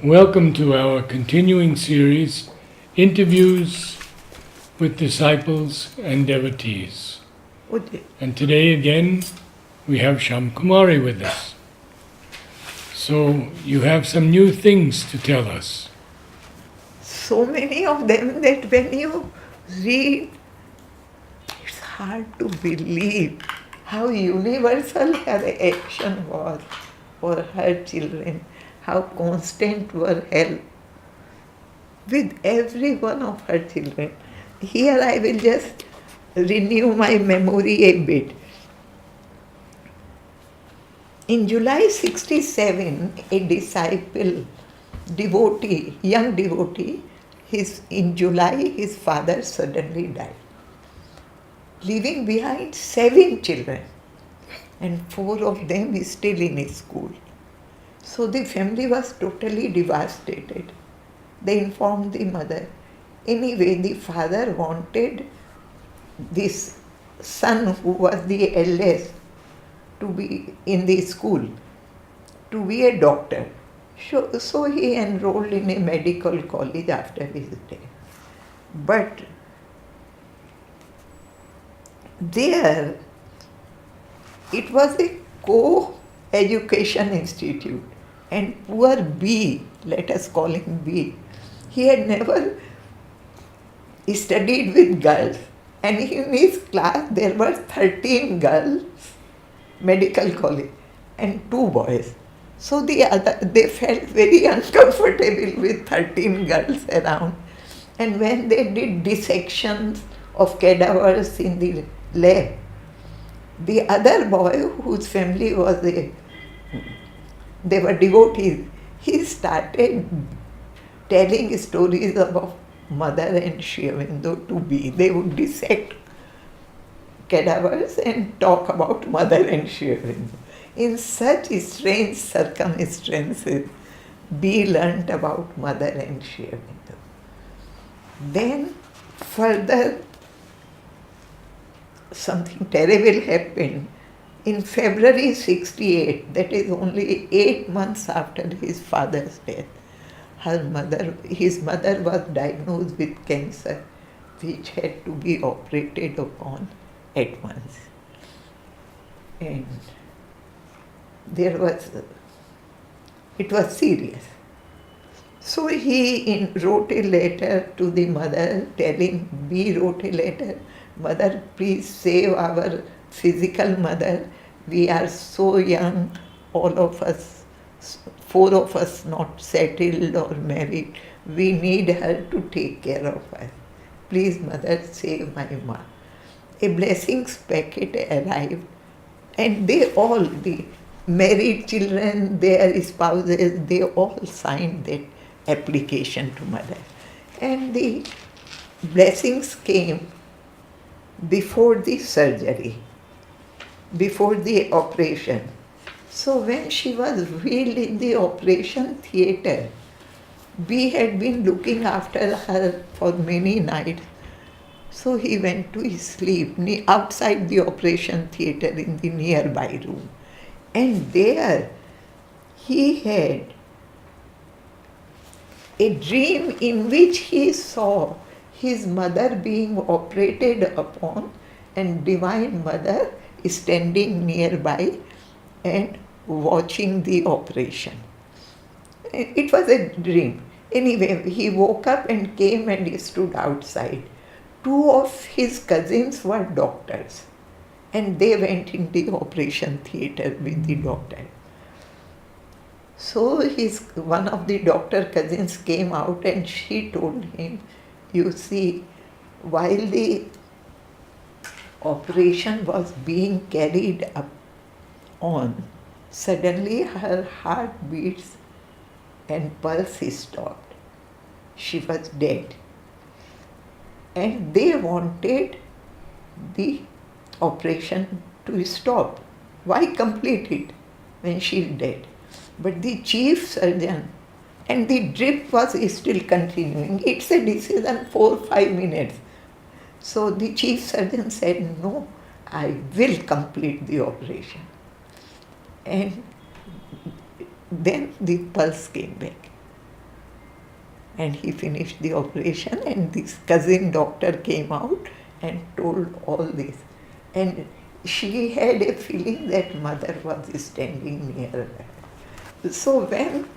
Welcome to our continuing series, Interviews with Disciples and Devotees. And today again, we have Shyam Kumari with us. So you have some new things to tell us. So many of them that when you read, it's hard to believe how universal her action was for her children, how constant were help with every one of her children. Here I will just renew my memory a bit. In July 67, a disciple, devotee, young devotee, in July his father suddenly died, leaving behind 7 children, and 4 of them is still in school. So the family was totally devastated. They informed the mother. Anyway, the father wanted this son, who was the eldest, to be in the school, to be a doctor. So he enrolled in a medical college after his death. But there, it was a co-education institute, and poor B, let us call him B, he had never studied with girls, and in his class there were 13 girls, medical college, and 2 boys. So they felt very uncomfortable with 13 girls around. And when they did dissections of cadavers in the lab, the other boy, whose family was they were devotees, he started telling stories about mother and Shyam to be. They would dissect cadavers and talk about mother and Shyam. In such strange circumstances, B learnt about mother and Shyam. Then further something terrible happened. In February 68, that is only 8 months after his father's death, his mother was diagnosed with cancer, which had to be operated upon at once. And it was serious. So he wrote a letter to the mother, B wrote a letter, "Mother, please save our physical mother. We are so young, all of us, 4 of us not settled or married. We need her to take care of us. Please, mother, save my ma." A blessings packet arrived, and they all, the married children, their spouses, they all signed that application to mother. And the blessings came before the surgery, before the operation. So when she was wheeled in the operation theatre, B had been looking after her for many nights. So he went to sleep outside the operation theatre in the nearby room. And there he had a dream in which he saw his mother being operated upon and Divine Mother standing nearby and watching the operation. It was a dream. Anyway, he woke up and came and stood outside. 2 of his cousins were doctors, and they went in the operation theatre with the doctor. So one of the doctor cousins came out and she told him, "You see, while the operation was being carried on, suddenly her heart beats and pulse stopped. She was dead. And they wanted the operation to stop. Why complete it when she's dead?" But the chief surgeon, and the drip was still continuing. It's a decision 4-5 minutes. So the chief surgeon said, "No, I will complete the operation." And then the pulse came back. And he finished the operation, and this cousin doctor came out and told all this. And she had a feeling that mother was standing near her. So when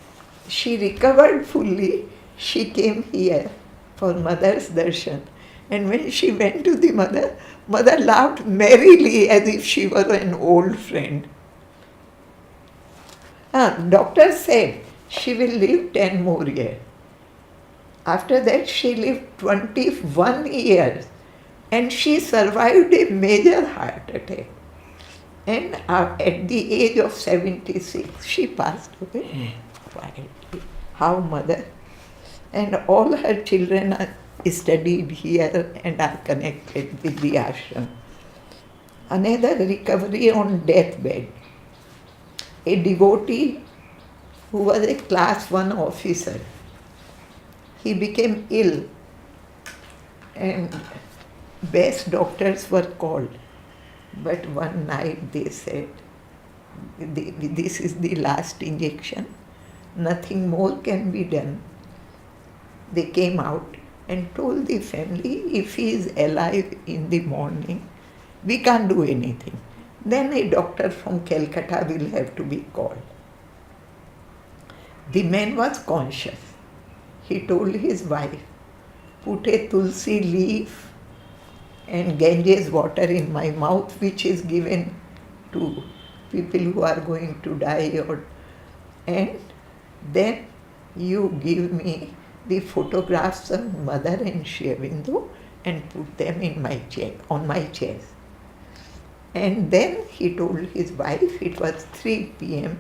she recovered fully, she came here for mother's darshan. And when she went to the mother, mother laughed merrily as if she were an old friend. Doctor said she will live 10 more years. After that, she lived 21 years and she survived a major heart attack. And at the age of 76, she passed away quietly. How mother and all her children are studied here and are connected with the ashram. Another recovery on deathbed. A devotee who was a class 1 officer. He became ill and best doctors were called. But one night they said, this is the last injection, nothing more can be done. They came out and told the family, if he is alive in the morning, we can't do anything. Then a doctor from Calcutta will have to be called. The man was conscious. He told his wife, put a tulsi leaf and Ganges water in my mouth, which is given to people who are going to die, and then you give me the photographs of mother and Sri Aurobindo and put them in my on my chest. And then he told his wife, it was 3 a.m.,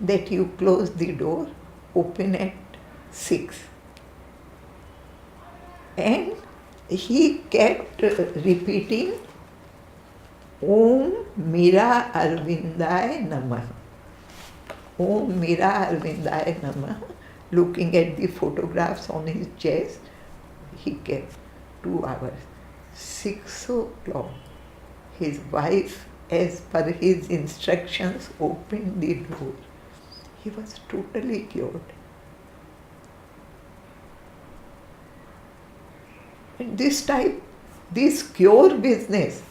that you close the door, open at 6. And he kept repeating, Om Mira Arvindaya Namah. Om Mira Arvindaya Namah. Looking at the photographs on his chest, he kept 2 hours. 6 o'clock, his wife, as per his instructions, opened the door. He was totally cured. And this cure business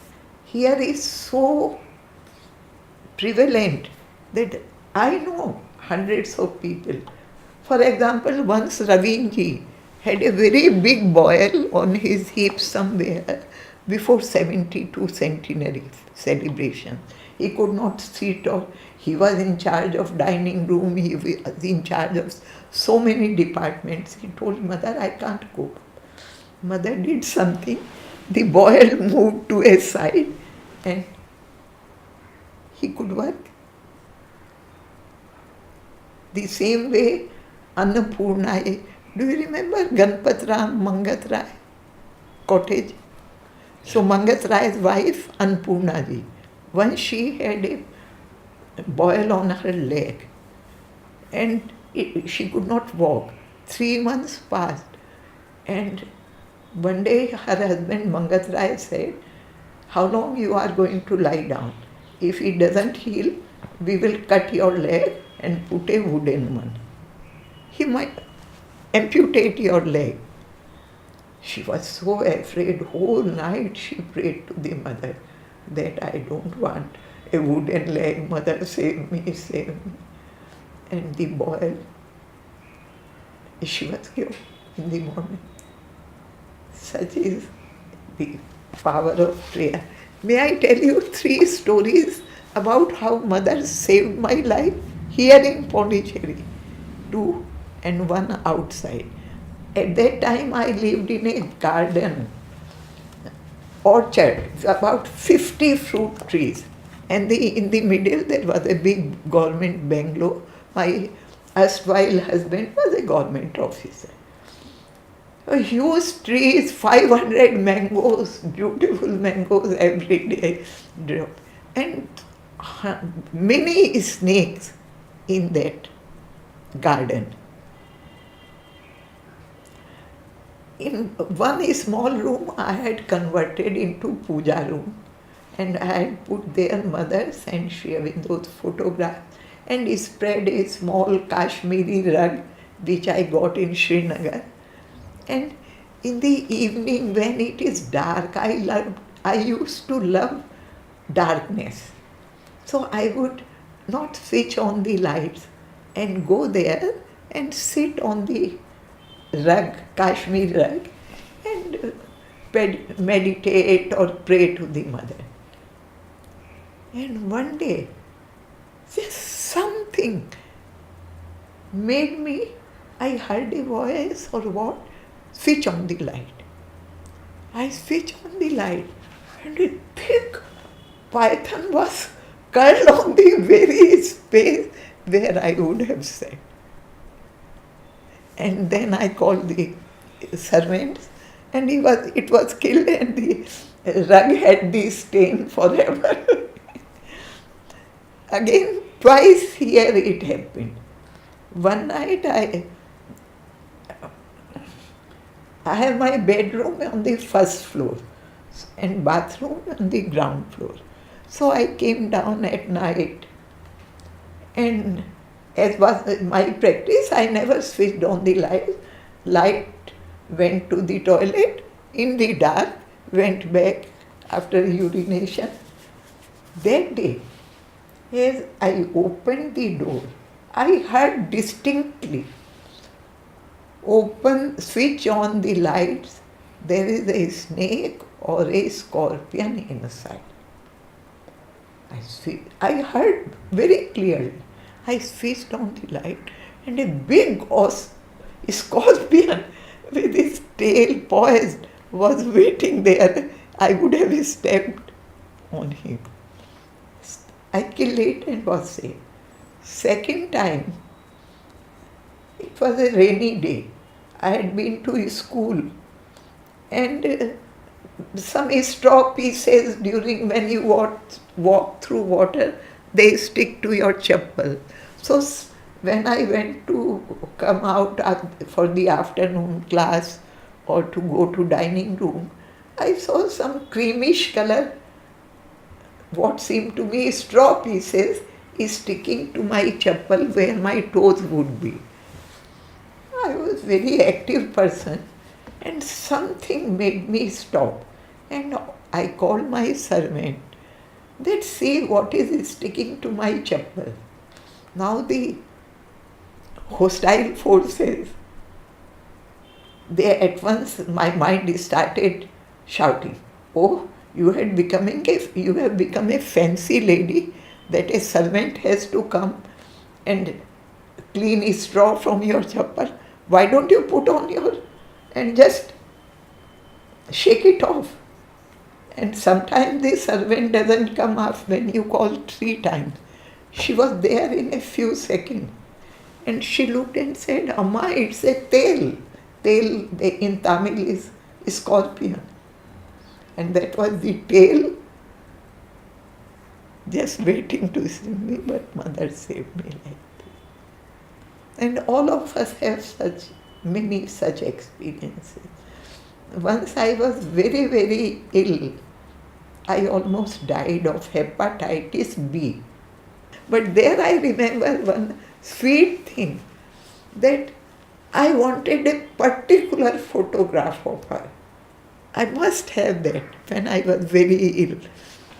here is so prevalent that I know hundreds of people. For example, once Ravinji had a very big boil on his hip somewhere before 72 centenary celebration. He could not sit, or he was in charge of dining room, he was in charge of so many departments. He told mother, I can't go. Mother did something, the boil moved to a side and he could work. The same way Annapurna, do you remember Ganpat Ram Mangat Rai cottage? So Mangat Rai's wife, Annapurna ji, once she had a boil on her leg and she could not walk. 3 months passed and one day her husband Mangat Rai said, how long you are going to lie down? If it doesn't heal, we will cut your leg and put a wooden one. He might amputate your leg. She was so afraid. Whole night she prayed to the mother that I don't want a wooden leg. Mother, save me, save me. And the boil, she was cured in the morning. Such is the power of prayer. May I tell you 3 stories about how mother saved my life here in Pondicherry, 2 and 1 outside. At that time I lived in a garden, orchard, about 50 fruit trees. And in the middle there was a big government bungalow. My erstwhile husband was a government officer. A huge trees, 500 mangoes, beautiful mangoes every day. And many snakes in that garden. In one small room I had converted into puja room, and I had put there mother's and Sri Aurobindo's photographs and spread a small Kashmiri rug which I got in Srinagar. And in the evening when it is dark, I used to love darkness. So I would not switch on the lights and go there and sit on the rug, Kashmir rug, and meditate or pray to the mother. And one day, just something made me, I heard a voice or what, switch on the light. I switch on the light and a big python was curled on the very space where I would have sat. And then I called the servants and it was killed and the rug had the stain forever. Again, twice here it happened. One night I have my bedroom on the first floor and bathroom on the ground floor. So I came down at night, and as was my practice, I never switched on the light. Light went to the toilet in the dark, went back after urination. That day, as I opened the door, I heard distinctly, switch on the lights, there is a snake or a scorpion inside. I heard very clearly. I switched on the light and a big scorpion with his tail poised was waiting there. I would have stepped on him. I killed it and was safe. Second time, it was a rainy day. I had been to school and some straw pieces during when you walk through water, they stick to your chappal. So when I went to come out for the afternoon class or to go to dining room, I saw some creamish color, what seemed to be straw pieces, is sticking to my chappal where my toes would be. I was a very active person and something made me stop. And I called my servant. Let's see what is sticking to my chappal. Now the hostile forces, they at once, my mind started shouting, oh, you have become a fancy lady that a servant has to come and clean straw from your chappal. Why don't you put on and just shake it off? And sometimes the servant doesn't come up when you call 3 times. She was there in a few seconds. And she looked and said, Amma, it's a tail. Tail in Tamil is scorpion. And that was the tail just waiting to see me, but mother saved me like this. And all of us have many such experiences. Once I was very, very ill. I almost died of hepatitis B. But there I remember one sweet thing, that I wanted a particular photograph of her. I must have that when I was very ill.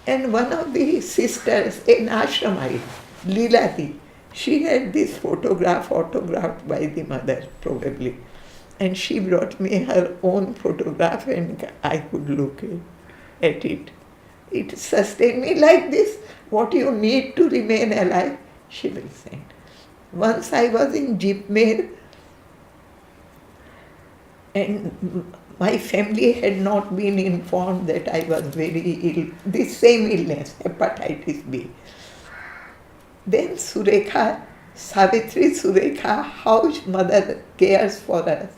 And one of the sisters, an ashramite, Leelati, she had this photograph autographed by the mother probably. And she brought me her own photograph and I could look at it. It sustained me like this. What you need to remain alive, she will send. Once I was in Jipmer and my family had not been informed that I was very ill, this same illness, hepatitis B. Then Surekha, Savitri Surekha, how mother cares for us.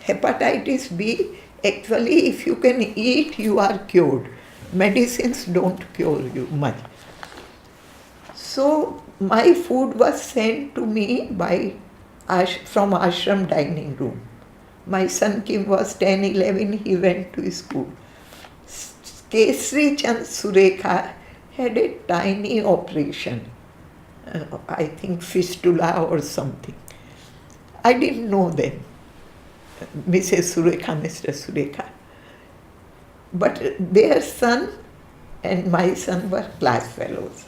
Hepatitis B, actually if you can eat, you are cured. Medicines don't cure you much. So my food was sent to me from ashram dining room. My son Kim was 10, 11, he went to school. Kesri Chand Surekha had a tiny operation, I think fistula or something. I didn't know them, Mrs. Surekha, Mr. Surekha. But their son and my son were class fellows.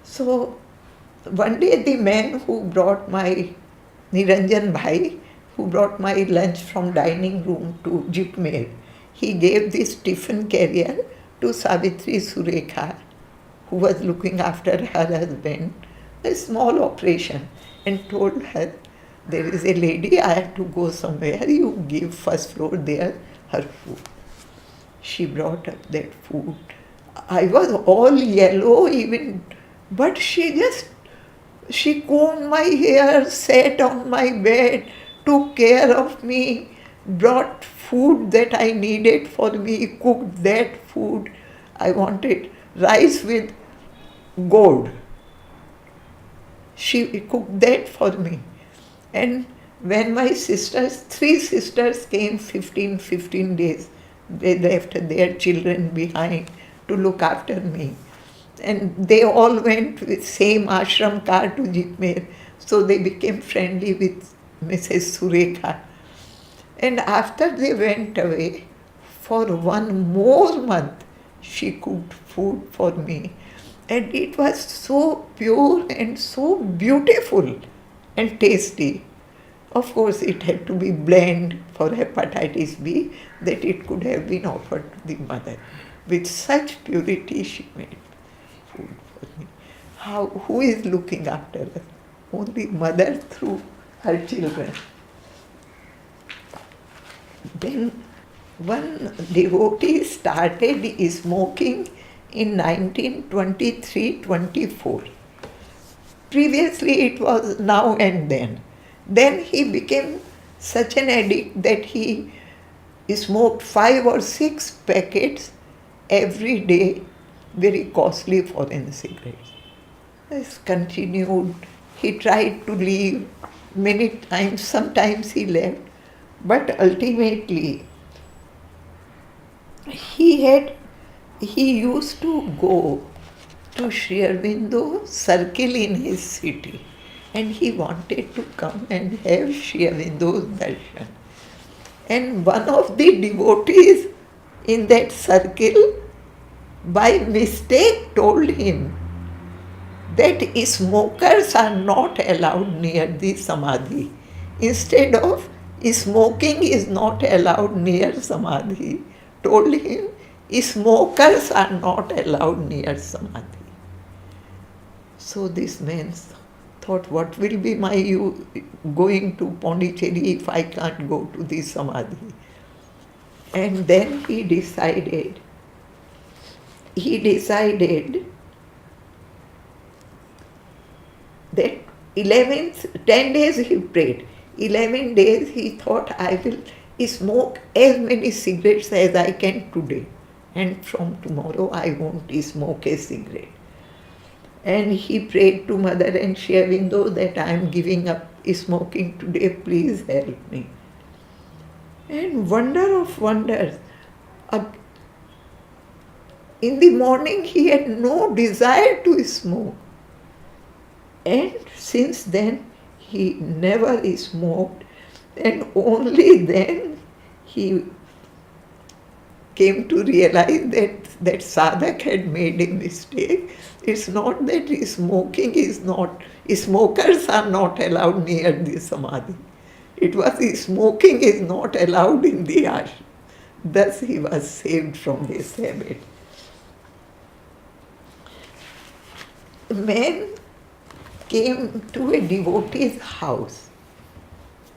So one day the man who brought my, Niranjan Bhai, who brought my lunch from dining room to Jitmer, he gave this tiffin carrier to Savitri Surekha, who was looking after her husband, a small operation, and told her, there is a lady, I have to go somewhere, you give first floor there her food. She brought up that food. I was all yellow even, but she combed my hair, sat on my bed, took care of me, brought food that I needed for me, cooked that food. I wanted rice with gourd. She cooked that for me. And when my sisters, 3 sisters came 15 days, they left their children behind to look after me. And they all went with same ashram car to Jitmer, so they became friendly with Mrs. Surekha. And after they went away, for 1 more month, she cooked food for me. And it was so pure and so beautiful and tasty. Of course, it had to be bland for hepatitis B, that it could have been offered to the mother. With such purity, she made food for me. Who is looking after us? Only mother through her children. Then one devotee started smoking in 1923-24. Previously it was now and then. Then he became such an addict that he smoked 5 or 6 packets every day, very costly foreign cigarettes. This continued. He tried to leave many times, sometimes he left, but ultimately he used to go to Sri Aurobindo circle in his city, and he wanted to come and have Sri Aurobindo's darshan. And one of the devotees in that circle by mistake told him that smokers are not allowed near the samadhi. Instead of smoking is not allowed near samadhi, told him smokers are not allowed near samadhi. So this man thought, what will be my going to Pondicherry if I can't go to the samadhi? And then he decided that 10 days he prayed. 11 days he thought, I will smoke as many cigarettes as I can today. And from tomorrow I won't smoke a cigarette. And he prayed to Mother and Sri Aurobindo that I am giving up smoking today, please help me. And wonder of wonders, in the morning he had no desire to smoke. And since then he never smoked, and only then he came to realize that sadhak had made a mistake. It's not that smokers are not allowed near the samadhi. It was smoking is not allowed in the ashram. Thus he was saved from this habit. A man came to a devotee's house,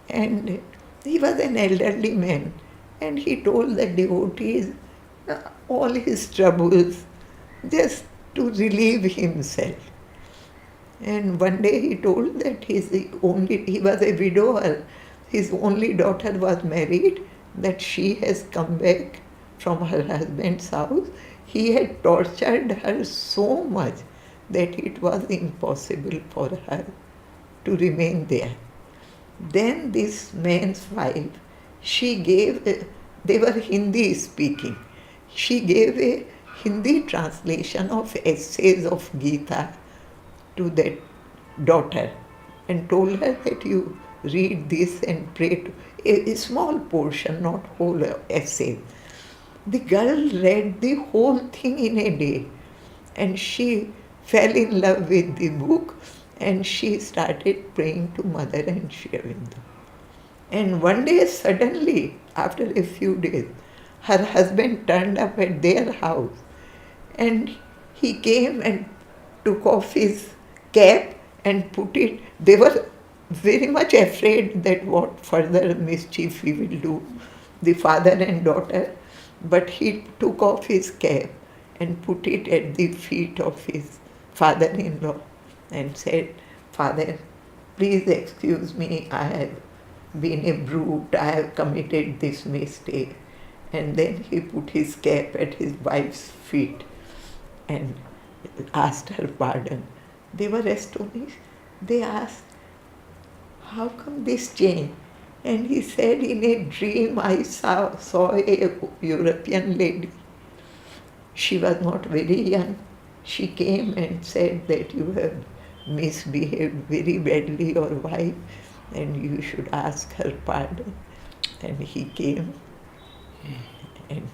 and he was an elderly man, and he told the devotees all his troubles just to relieve himself. And one day he told that he was a widower, his only daughter was married, that she has come back from her husband's house. He had tortured her so much that it was impossible for her to remain there. Then this man's wife, they were Hindi speaking, she gave a Hindi translation of essays of Gita to that daughter and told her that you read this and pray to a small portion, not whole essay. The girl read the whole thing in a day, and she fell in love with the book, and she started praying to Mother and Sri Aurobindo. And one day suddenly, after a few days, her husband turned up at their house, and he came and took off his cap and put it. They were very much afraid that what further mischief he will do, the father and daughter. But he took off his cap and put it at the feet of his father-in-law and said, "Father, please excuse me, I have been a brute, I have committed this mistake." And then he put his cap at his wife's feet and asked her pardon. They were astonished. They asked, "How come this change?" And he said, "In a dream I saw a European lady. She was not very young. She came and said that you have misbehaved very badly, your wife, and you should ask her pardon." And he came and